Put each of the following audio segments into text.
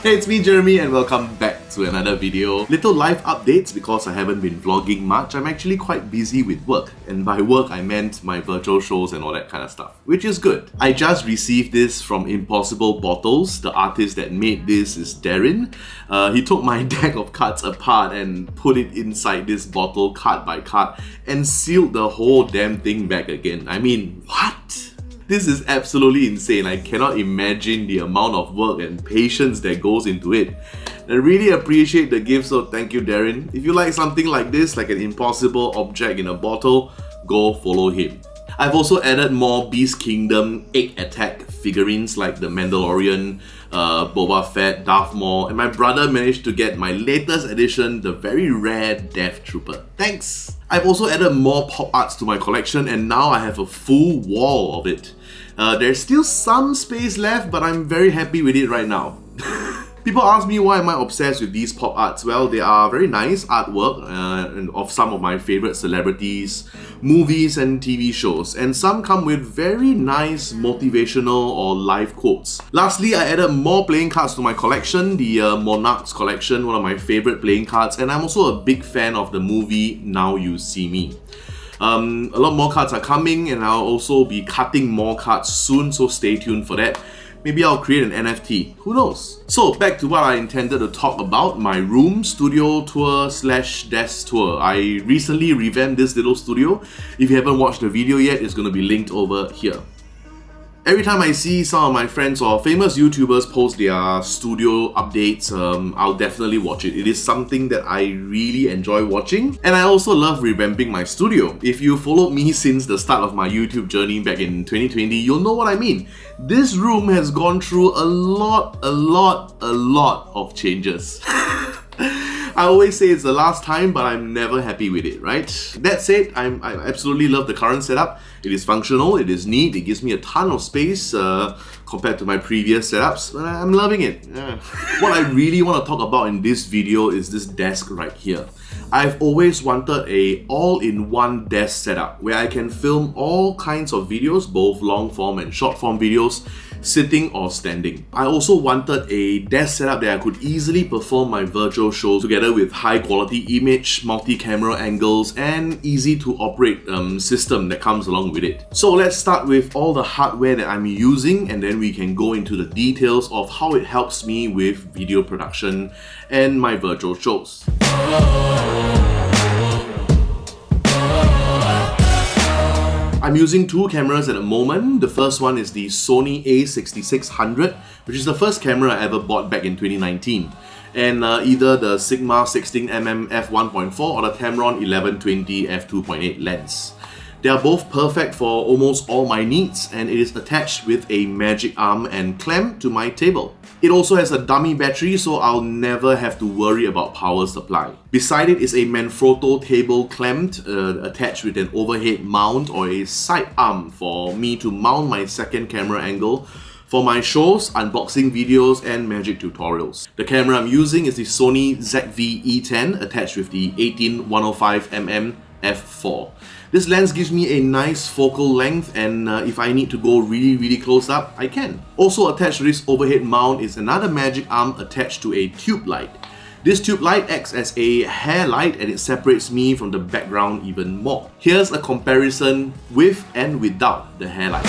Hey, it's me Jeremy and welcome back to another video. Little life updates because I haven't been vlogging much. I'm actually quite busy with work, and by work I meant my virtual shows and all that kind of stuff, which is good. I just received this from Impossible Bottles. The artist that made this is Darren. He took my deck of cards apart and put it inside this bottle card by card and sealed the whole damn thing back again. I mean, what? This is absolutely insane. I cannot imagine the amount of work and patience that goes into it. I really appreciate the gift, so thank you, Darren. If you like something like this, like an impossible object in a bottle, go follow him. I've also added more Beast Kingdom Egg Attack figurines like the Mandalorian, Boba Fett, Darth Maul, and my brother managed to get my latest edition, the very rare Death Trooper. Thanks! I've also added more pop arts to my collection and now I have a full wall of it. There's still some space left, but I'm very happy with it right now. People ask me why am I obsessed with these pop arts. Well, they are very nice artwork of some of my favorite celebrities, movies and TV shows, and some come with very nice motivational or life quotes. Lastly, I added more playing cards to my collection, the Monarchs collection, one of my favorite playing cards, and I'm also a big fan of the movie Now You See Me. A lot more cards are coming and I'll also be cutting more cards soon, so stay tuned for that. Maybe I'll create an NFT, who knows? So back to what I intended to talk about, my room studio tour slash desk tour. I recently revamped this little studio. If you haven't watched the video yet, it's going to be linked over here. Every time I see some of my friends or famous YouTubers post their studio updates, I'll definitely watch it. It is something that I really enjoy watching, and I also love revamping my studio. If you followed me since the start of my YouTube journey back in 2020, you'll know what I mean. This room has gone through a lot of changes. I always say it's the last time, but I'm never happy with it, right? That said, I absolutely love the current setup. It is functional, it is neat, it gives me a ton of space compared to my previous setups, but I'm loving it. Yeah. What I really want to talk about in this video is this desk right here. I've always wanted a all-in-one desk setup where I can film all kinds of videos, both long-form and short-form videos, sitting or standing. I also wanted a desk setup that I could easily perform my virtual shows together with high-quality image, multi-camera angles, and easy-to-operate system that comes along with it. So let's start with all the hardware that I'm using, and then we can go into the details of how it helps me with video production and my virtual shows. I'm using two cameras at the moment. The first one is the Sony a6600, which is the first camera I ever bought back in 2019. And either the Sigma 16mm f1.4 or the Tamron 1120 f2.8 lens. They are both perfect for almost all my needs, and it is attached with a magic arm and clamp to my table. It also has a dummy battery, so I'll never have to worry about power supply. Beside it is a Manfrotto table clamped, attached with an overhead mount or a side arm for me to mount my second camera angle for my shows, unboxing videos and magic tutorials. The camera I'm using is the Sony ZV-E10 attached with the 18-105mm f4. This lens gives me a nice focal length, and if I need to go really close up, I can. Also attached to this overhead mount is another magic arm attached to a tube light. This tube light acts as a hair light and it separates me from the background even more. Here's a comparison with and without the hair light.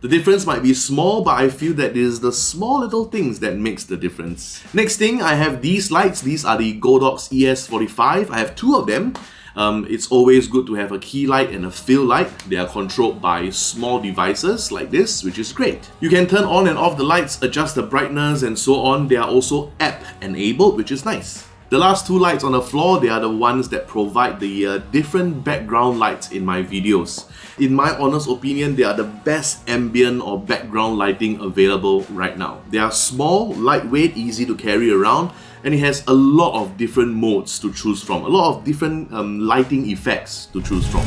The difference might be small, but I feel that it is the small little things that makes the difference. Next thing, I have these lights. These are the Godox ES45. I have two of them. It's always good to have a key light and a fill light. They are controlled by small devices like this, which is great. You can turn on and off the lights, adjust the brightness and so on. They are also app enabled, which is nice. The last two lights on the floor, they are the ones that provide the different background lights in my videos. In my honest opinion, they are the best ambient or background lighting available right now. They are small, lightweight, easy to carry around, and it has a lot of different modes to choose from, a lot of different lighting effects to choose from.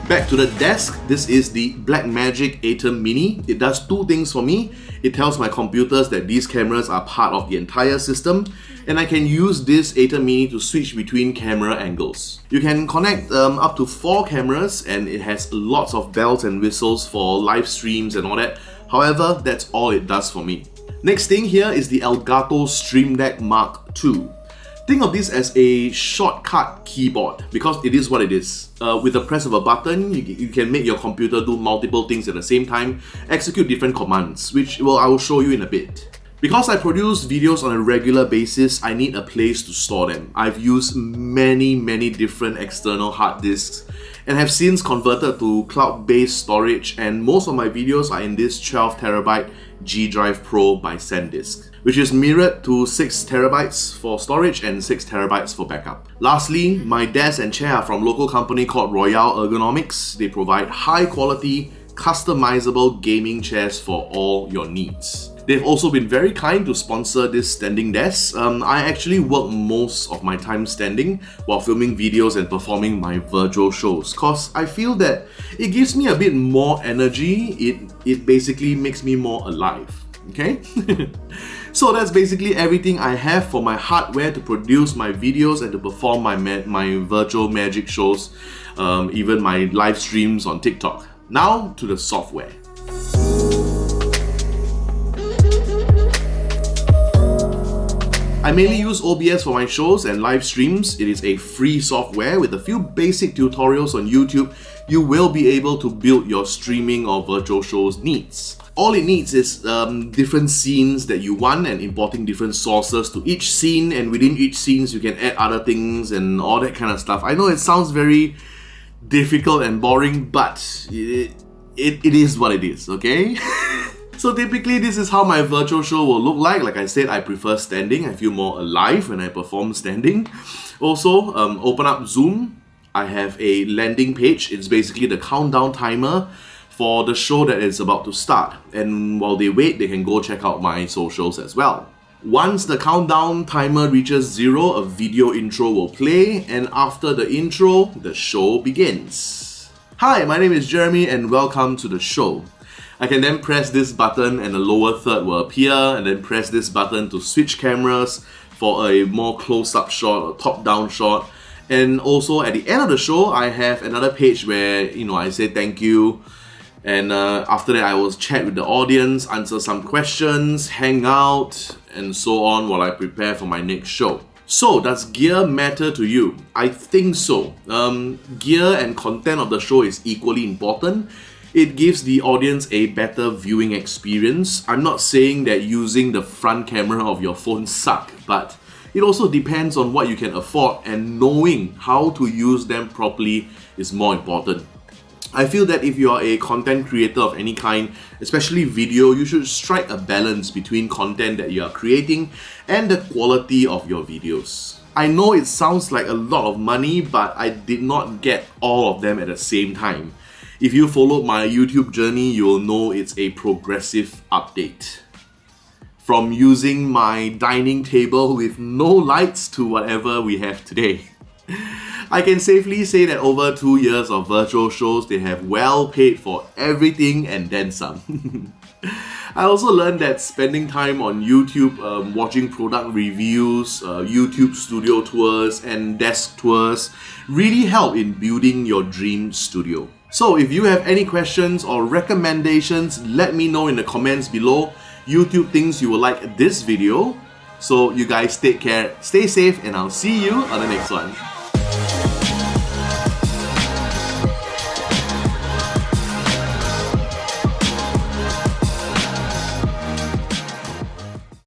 Back to the desk, this is the Blackmagic Atom Mini. It does two things for me. It tells my computers that these cameras are part of the entire system, and I can use this Atom Mini to switch between camera angles. You can connect up to 4 cameras, and it has lots of bells and whistles for live streams and all that. However, that's all it does for me. Next thing here is the Elgato Stream Deck Mark II. Think of this as a shortcut keyboard because it is what it is. With the press of a button, you can make your computer do multiple things at the same time, execute different commands, which I will show you in a bit. Because I produce videos on a regular basis, I need a place to store them. I've used many different external hard disks and have since converted to cloud-based storage, and most of my videos are in this 12TB G Drive Pro by SanDisk, which is mirrored to 6TB for storage and 6TB for backup. Lastly, my desk and chair are from a local company called Royale Ergonomics. They provide high quality, customizable gaming chairs for all your needs. They've also been very kind to sponsor this standing desk. I actually work most of my time standing while filming videos and performing my virtual shows, cause I feel that it gives me a bit more energy. It basically makes me more alive, okay? So that's basically everything I have for my hardware to produce my videos and to perform my virtual magic shows, even my live streams on TikTok. Now to the software. I mainly use OBS for my shows and live streams. It is a free software with a few basic tutorials on YouTube. You will be able to build your streaming or virtual shows needs. All it needs is different scenes that you want and importing different sources to each scene, and within each scenes you can add other things and all that kind of stuff. I know it sounds very difficult and boring, but it is what it is, okay? So typically this is how my virtual show will look like. Like I said, I prefer standing. I feel more alive when I perform standing. Also, open up Zoom. I have a landing page. It's basically the countdown timer for the show that is about to start. And while they wait, they can go check out my socials as well. Once the countdown timer reaches 0, a video intro will play, and after the intro, the show begins. Hi, my name is Jeremy and welcome to the show. I can then press this button and a lower third will appear, and then press this button to switch cameras for a more close-up shot or top-down shot. And also at the end of the show, I have another page where, I say thank you. And after that, I will chat with the audience, answer some questions, hang out, and so on while I prepare for my next show. So, does gear matter to you? I think so. Gear and content of the show is equally important. It gives the audience a better viewing experience. I'm not saying that using the front camera of your phone sucks, but it also depends on what you can afford, and knowing how to use them properly is more important. I feel that if you are a content creator of any kind, especially video, you should strike a balance between content that you are creating and the quality of your videos. I know it sounds like a lot of money, but I did not get all of them at the same time. If you followed my YouTube journey, you will know it's a progressive update. From using my dining table with no lights to whatever we have today. I can safely say that over 2 years of virtual shows, they have well paid for everything and then some. I also learned that spending time on YouTube, watching product reviews, YouTube studio tours and desk tours really help in building your dream studio. So if you have any questions or recommendations, let me know in the comments below. YouTube thinks you will like this video. So you guys take care, stay safe, and I'll see you on the next one.